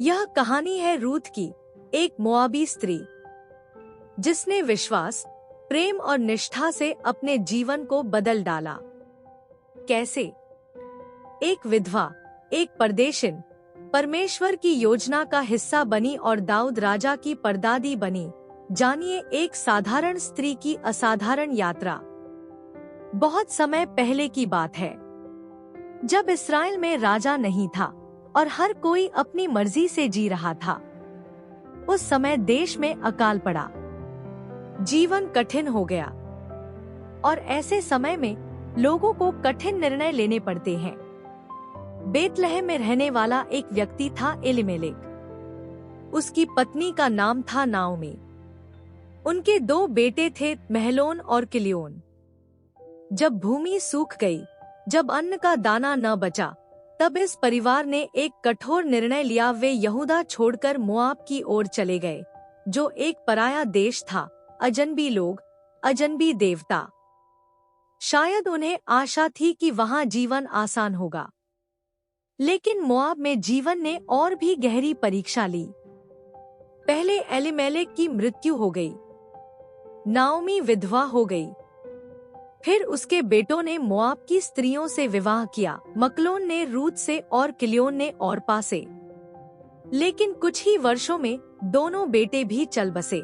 यह कहानी है रूथ की, एक मोआबी स्त्री जिसने विश्वास, प्रेम और निष्ठा से अपने जीवन को बदल डाला। कैसे? एक विधवा, एक परदेशिन, परमेश्वर की योजना का हिस्सा बनी और दाऊद राजा की परदादी बनी। जानिए एक साधारण स्त्री की असाधारण यात्रा। बहुत समय पहले की बात है, जब इस्राएल में राजा नहीं था और हर कोई अपनी मर्जी से जी रहा था। उस समय देश में अकाल पड़ा, जीवन कठिन हो गया और ऐसे समय में लोगों को कठिन निर्णय लेने पड़ते हैं। बेतलहम में रहने वाला एक व्यक्ति था एलीमेलेक। उसकी पत्नी का नाम था नाओमी। उनके 2 बेटे थे, महलोन और किलियोन। जब भूमि सूख गई, जब अन्न का दाना न बचा, तब इस परिवार ने एक कठोर निर्णय लिया। वे यहूदा छोड़कर मोआब की ओर चले गए, जो एक पराया देश था, अजनबी लोग, अजनबी देवता। शायद उन्हें आशा थी कि वहां जीवन आसान होगा, लेकिन मोआब में जीवन ने और भी गहरी परीक्षा ली। पहले एलीमेलेक की मृत्यु हो गई, नाओमी विधवा हो गई। फिर उसके बेटों ने मोआब की स्त्रियों से विवाह किया, मकलोन ने रूत से और किलियोन ने ओर्पा से। लेकिन कुछ ही वर्षों में दोनों बेटे भी चल बसे।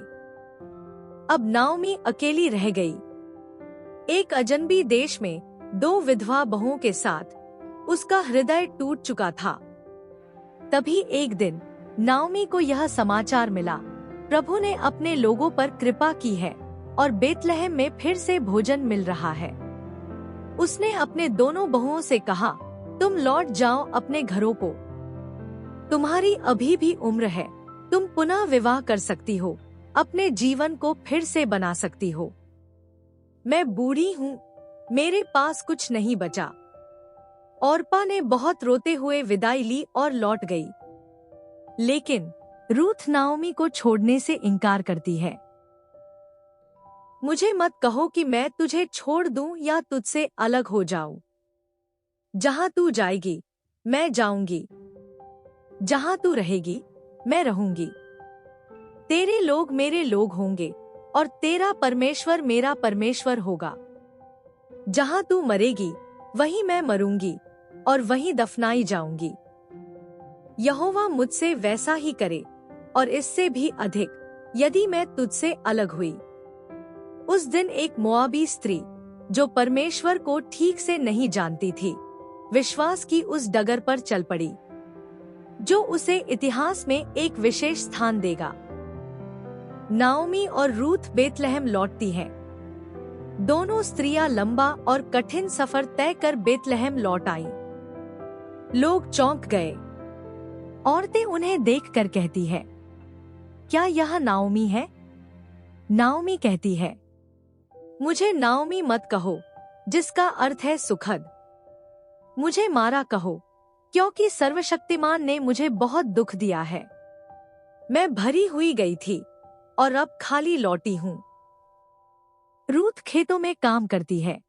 अब नाओमी अकेली रह गई, एक अजनबी देश में 2 विधवा बहुओं के साथ। उसका हृदय टूट चुका था। तभी एक दिन नाओमी को यह समाचार मिला, प्रभु ने अपने लोगों पर कृपा की है और बेतलहम में फिर से भोजन मिल रहा है। उसने अपने दोनों बहुओं से कहा, तुम लौट जाओ अपने घरों को। तुम्हारी अभी भी उम्र है, तुम पुनः विवाह कर सकती हो, अपने जीवन को फिर से बना सकती हो। मैं बूढ़ी हूँ, मेरे पास कुछ नहीं बचा। ओर्पा ने बहुत रोते हुए विदाई ली और लौट गई। लेकिन रूथ नाओमी को छोड़ने से इनकार करती है। मुझे मत कहो कि मैं तुझे छोड़ दूं या तुझसे अलग हो जाऊं। जहां तू जाएगी, मैं जाऊंगी। जहां तू रहेगी, मैं रहूंगी। तेरे लोग मेरे लोग होंगे और तेरा परमेश्वर मेरा परमेश्वर होगा। जहां तू मरेगी, वहीं मैं मरूंगी और वहीं दफनाई जाऊंगी। यहोवा मुझसे वैसा ही करे और इससे भी अधिक, यदि मैं तुझसे अलग हुई। उस दिन एक मोआबी स्त्री, जो परमेश्वर को ठीक से नहीं जानती थी, विश्वास की उस डगर पर चल पड़ी, जो उसे इतिहास में एक विशेष स्थान देगा। नाओमी और रूथ बेतलहम लौटती हैं। दोनों स्त्रियां लंबा और कठिन सफर तय कर बेतलहम लौट आईं। लोग चौंक गए। औरतें उन्हें देखकर कहती है, क्या यह नाओमी है? नाओमी कहती है, मुझे नाओमी मत कहो, जिसका अर्थ है सुखद। मुझे मारा कहो, क्योंकि सर्वशक्तिमान ने मुझे बहुत दुख दिया है। मैं भरी हुई गई थी और अब खाली लौटी हूँ। रूथ खेतों में काम करती है।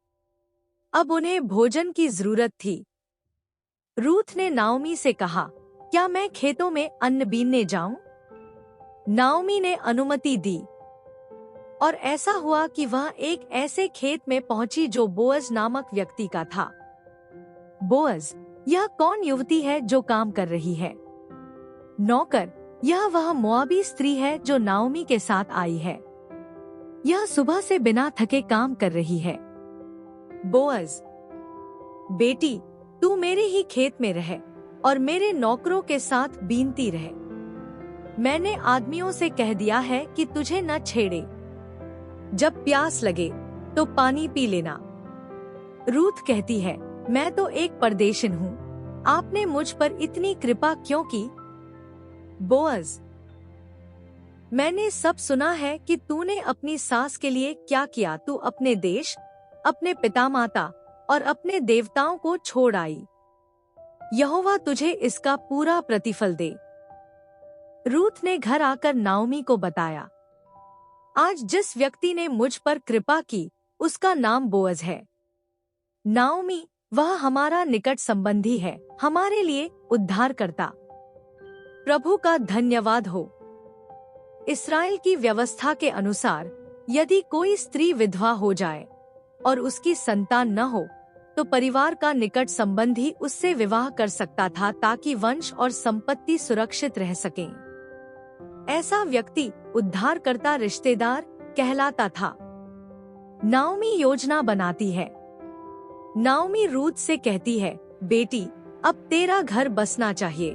अब उन्हें भोजन की जरूरत थी। रूथ ने नाओमी से कहा, क्या मैं खेतों में अन्न बीनने जाऊं? नाओमी ने अनुमति दी और ऐसा हुआ कि वह एक ऐसे खेत में पहुंची जो बोअज नामक व्यक्ति का था। बोअज, यह कौन युवती है जो काम कर रही है? नौकर, यह वह मोआबी स्त्री है जो नाओमी के साथ आई है। यह सुबह से बिना थके काम कर रही है। बोअज, बेटी, तू मेरे ही खेत में रह और मेरे नौकरों के साथ बीनती रह। मैंने आदमियों से कह दिया है कि तुझे न छेड़े। जब प्यास लगे तो पानी पी लेना। रूथ कहती है, मैं तो एक परदेशिन हूँ, आपने मुझ पर इतनी कृपा क्यों की? बोअज, मैंने सब सुना है कि तूने अपनी सास के लिए क्या किया। तू अपने देश, अपने पिता माता और अपने देवताओं को छोड़ आई। यहोवा तुझे इसका पूरा प्रतिफल दे। रूथ ने घर आकर नाओमी को बताया, आज जिस व्यक्ति ने मुझ पर कृपा की, उसका नाम बोअज है। नाओमी, वह हमारा निकट संबंधी है, हमारे लिए उद्धार करता। प्रभु का धन्यवाद हो। इस्राएल की व्यवस्था के अनुसार यदि कोई स्त्री विधवा हो जाए और उसकी संतान न हो तो परिवार का निकट संबंधी उससे विवाह कर सकता था ताकि वंश और संपत्ति सुरक्षित रह सकें। ऐसा व्यक्ति उद्धारकर्ता रिश्तेदार कहलाता था। नाओमी योजना बनाती है। नाओमी रूथ से कहती है, बेटी अब तेरा घर बसना चाहिए।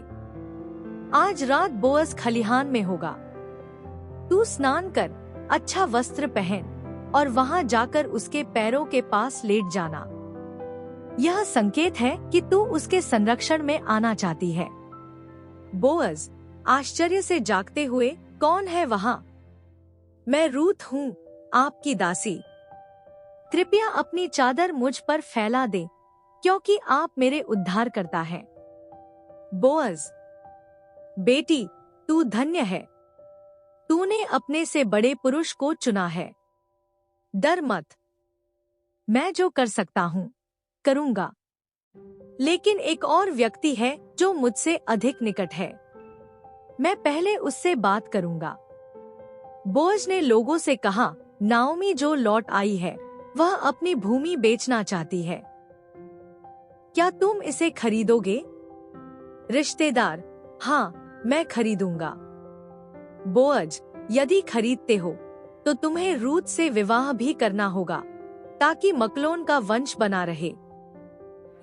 आज रात बोअज खलिहान में होगा। तू स्नान कर, अच्छा वस्त्र पहन और वहां जाकर उसके पैरों के पास लेट जाना। यह संकेत है कि तू उसके संरक्षण में आना चाहती है। बोअज आश्चर्य से जागते हुए, कौन है वहां? मैं रूथ हूँ, आपकी दासी। कृपया अपनी चादर मुझ पर फैला दे, क्योंकि आप मेरे उद्धारकर्ता हैं। बोअज, बेटी तू धन्य है। तूने अपने से बड़े पुरुष को चुना है। डर मत, मैं जो कर सकता हूँ करूँगा। लेकिन एक और व्यक्ति है जो मुझसे अधिक निकट है। मैं पहले उससे बात करूँगा। बोअज ने लोगों से कहा, नाओमी जो लौट आई है वह अपनी भूमि बेचना चाहती है। क्या तुम इसे खरीदोगे? रिश्तेदार, हाँ मैं खरीदूंगा। बोअज, यदि खरीदते हो तो तुम्हें रूथ से विवाह भी करना होगा ताकि मकलोन का वंश बना रहे।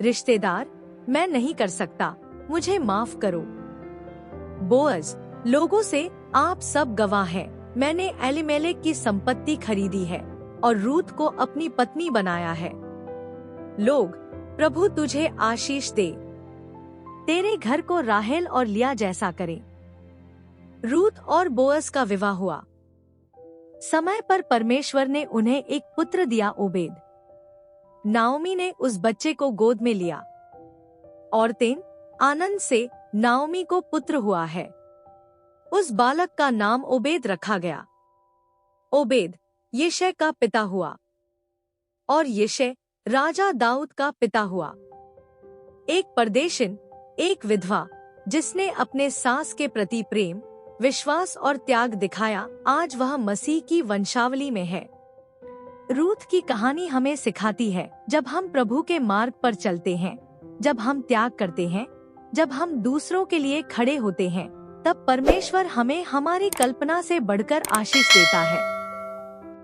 रिश्तेदार, मैं नहीं कर सकता, मुझे माफ करो। बोअज, लोगों से, आप सब गवाह हैं, मैंने एलीमेलेक की संपत्ति खरीदी है और रूथ को अपनी पत्नी बनाया है। लोग, प्रभु तुझे आशीष दे, तेरे घर को राहेल और लिया जैसा करे। रूथ और बोअज का विवाह हुआ। समय पर परमेश्वर ने उन्हें एक पुत्र दिया, ओबेद। नाओमी ने उस बच्चे को गोद में लिया। औरतें आनंद से, नाओमी को पुत्र हुआ है। उस बालक का नाम ओबेद रखा गया। ओबेद यिशै का पिता हुआ और यिशै राजा दाऊद का पिता हुआ। एक परदेशिन, एक विधवा जिसने अपने सास के प्रति प्रेम, विश्वास और त्याग दिखाया, आज वह मसीह की वंशावली में है। रूथ की कहानी हमें सिखाती है, जब हम प्रभु के मार्ग पर चलते हैं, जब हम त्याग करते हैं, जब हम दूसरों के लिए खड़े होते हैं, तब परमेश्वर हमें हमारी कल्पना से बढ़कर आशीष देता है।